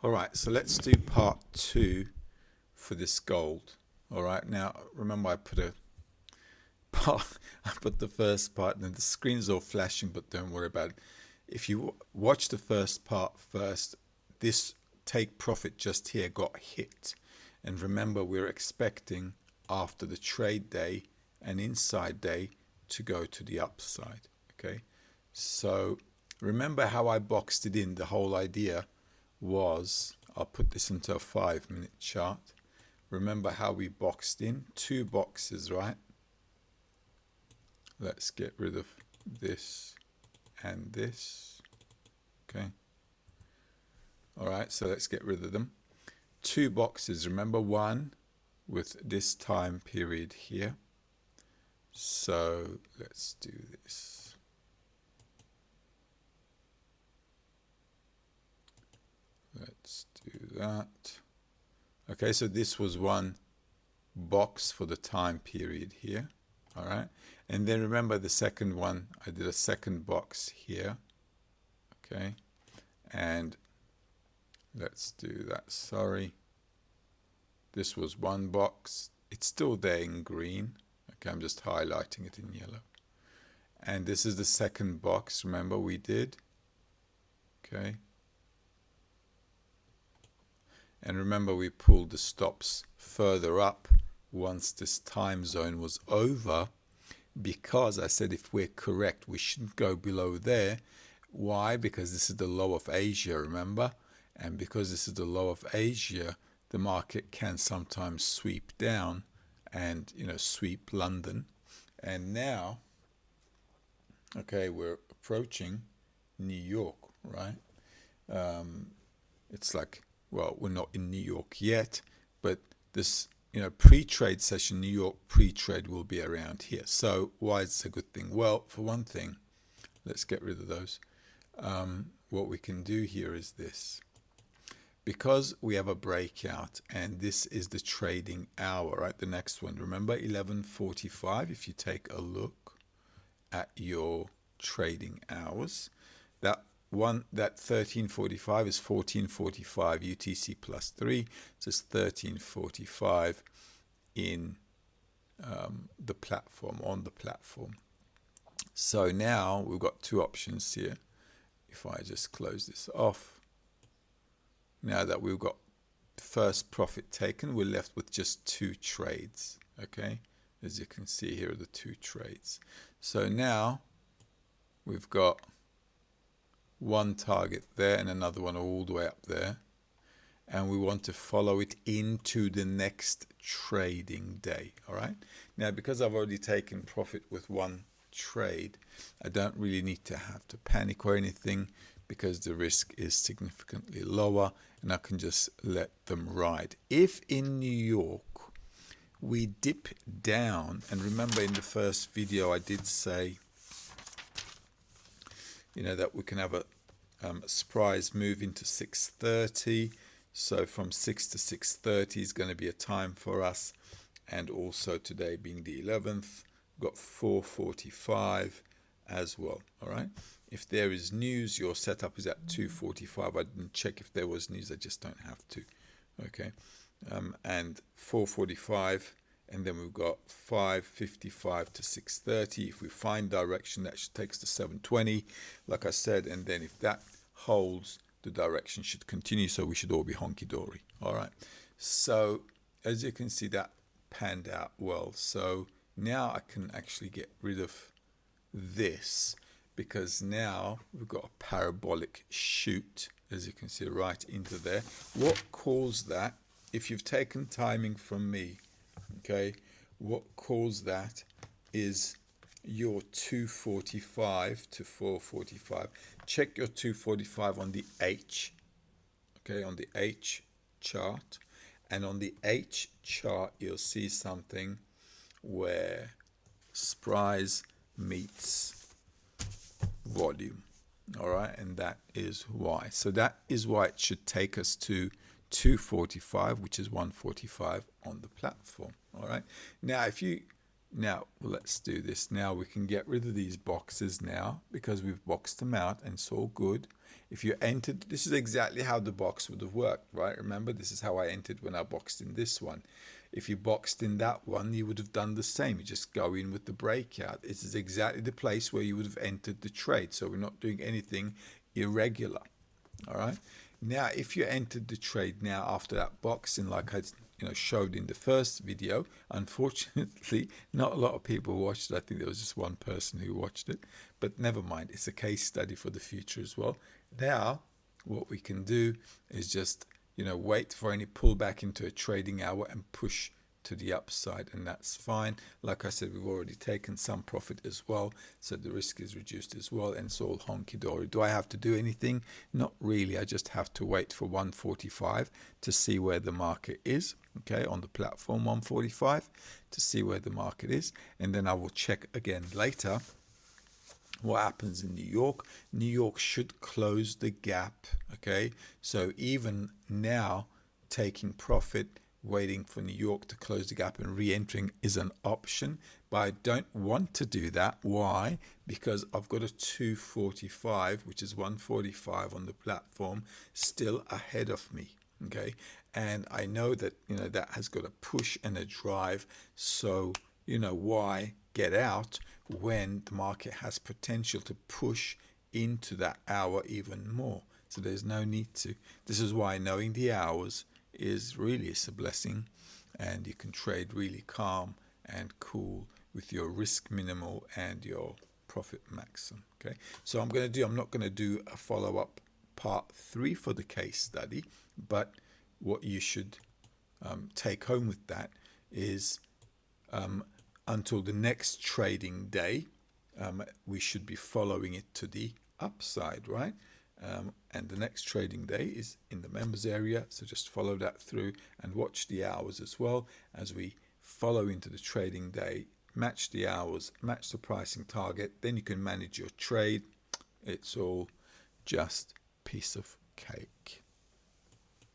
All right, so let's do part 2 for this gold. All right, now remember I put a part, I put the first part, and the screen's all flashing, but don't worry about it. If you watch the first part first, this take profit just here got hit. And remember, we're expecting after the trade day and inside day to go to the upside. Okay, so remember how I boxed it in. The whole idea was, I'll put this into a 5-minute chart. Remember how we boxed in 2 boxes, right? Let's get rid of this and this. Okay. All right, so let's get rid of them. 2 boxes. Remember, one with this time period here. So let's do this. Let's do that. Okay, so this was one box for the time period here. All right, and then remember the second one, I did a second box here. Okay, and let's do that. Sorry, this was one box. It's still there in green. Okay, I'm just highlighting it in yellow. And this is the second box, remember we did. Okay, and remember we pulled the stops further up once this time zone was over, because I said if we're correct we shouldn't go below there. Why? Because this is the low of Asia, remember, and because this is the low of Asia, the market can sometimes sweep down and, you know, sweep London. And now, okay, we're approaching New York, right? It's like, well, we're not in New York yet, but this, you know, pre-trade session, New York pre-trade will be around here. So why is it a good thing? Well, for one thing, let's get rid of those. What we can do here is this. Because we have a breakout, and this is the trading hour, right? The next one, remember 11:45. If you take a look at your trading hours, that 13:45 is 14:45 UTC plus 3, so it's 13:45 in the platform, on the platform. So now we've got 2 options here. If I just close this off, now that we've got first profit taken, we're left with just 2 trades. Okay, as you can see here are the 2 trades. So now we've got one target there and another one all the way up there, and we want to follow it into the next trading day. All right, now because I've already taken profit with one trade, I don't really need to have to panic or anything, because the risk is significantly lower and I can just let them ride. If in New York we dip down, and remember in the first video I did say, you know, that we can have a surprise move into 630. So from 6 to 630 is going to be a time for us, and also today being the 11th, we've got 445 as well. All right, if there is news, your setup is at 245. I didn't check if there was news, I just don't have to. Okay, and 445, and then we've got 555 to 630. If we find direction, that should take us to 720, like I said, and then if that holds, the direction should continue, so we should all be honky-dory. All right, so as you can see, that panned out well. So now I can actually get rid of this, because now we've got a parabolic shoot, as you can see, right into there. What caused that? If you've taken timing from me, okay, what caused that is your 245 to 445. Check your 245 on the H, okay, on the H chart, and on the H chart you'll see something where surprise meets volume. All right, and that is why. So that is why it should take us to 245, which is 145 on the platform. All right, now if you Now let's do this. Now we can get rid of these boxes now because we've boxed them out and it's all good. If you entered, this is exactly how the box would have worked, right? Remember, this is how I entered when I boxed in this one. If you boxed in that one, you would have done the same. You just go in with the breakout. This is exactly the place where you would have entered the trade. So we're not doing anything irregular. All right. Now, if you entered the trade now after that boxing, like I showed in the first video, unfortunately, not a lot of people watched it. I think there was just one person who watched it, but never mind. It's a case study for the future as well. Now, what we can do is just wait for any pullback into a trading hour and push to the upside, and that's fine. Like I said, we've already taken some profit as well, so the risk is reduced as well, and it's all honky-dory. Do I have to do anything? Not really. I just have to wait for 145 to see where the market is, okay, on the platform 145 to see where the market is, and then I will check again later what happens in New York. New York should close the gap, okay? So even now, taking profit, waiting for New York to close the gap and re-entering is an option, but I don't want to do that. Why? Because I've got a 245, which is 145 on the platform, still ahead of me, okay? And I know that, that has got a push and a drive, so, why get out when the market has potential to push into that hour even more? So there's no need to. This is why knowing the hours is really a blessing, and you can trade really calm and cool with your risk minimal and your profit maximum. Okay, so I'm not going to do a follow-up part 3 for the case study, but what you should take home with that is until the next trading day, we should be following it to the upside, right? And the next trading day is in the members area, so just follow that through and watch the hours as well as we follow into the trading day, match the hours, match the pricing target, then you can manage your trade. It's all just piece of cake.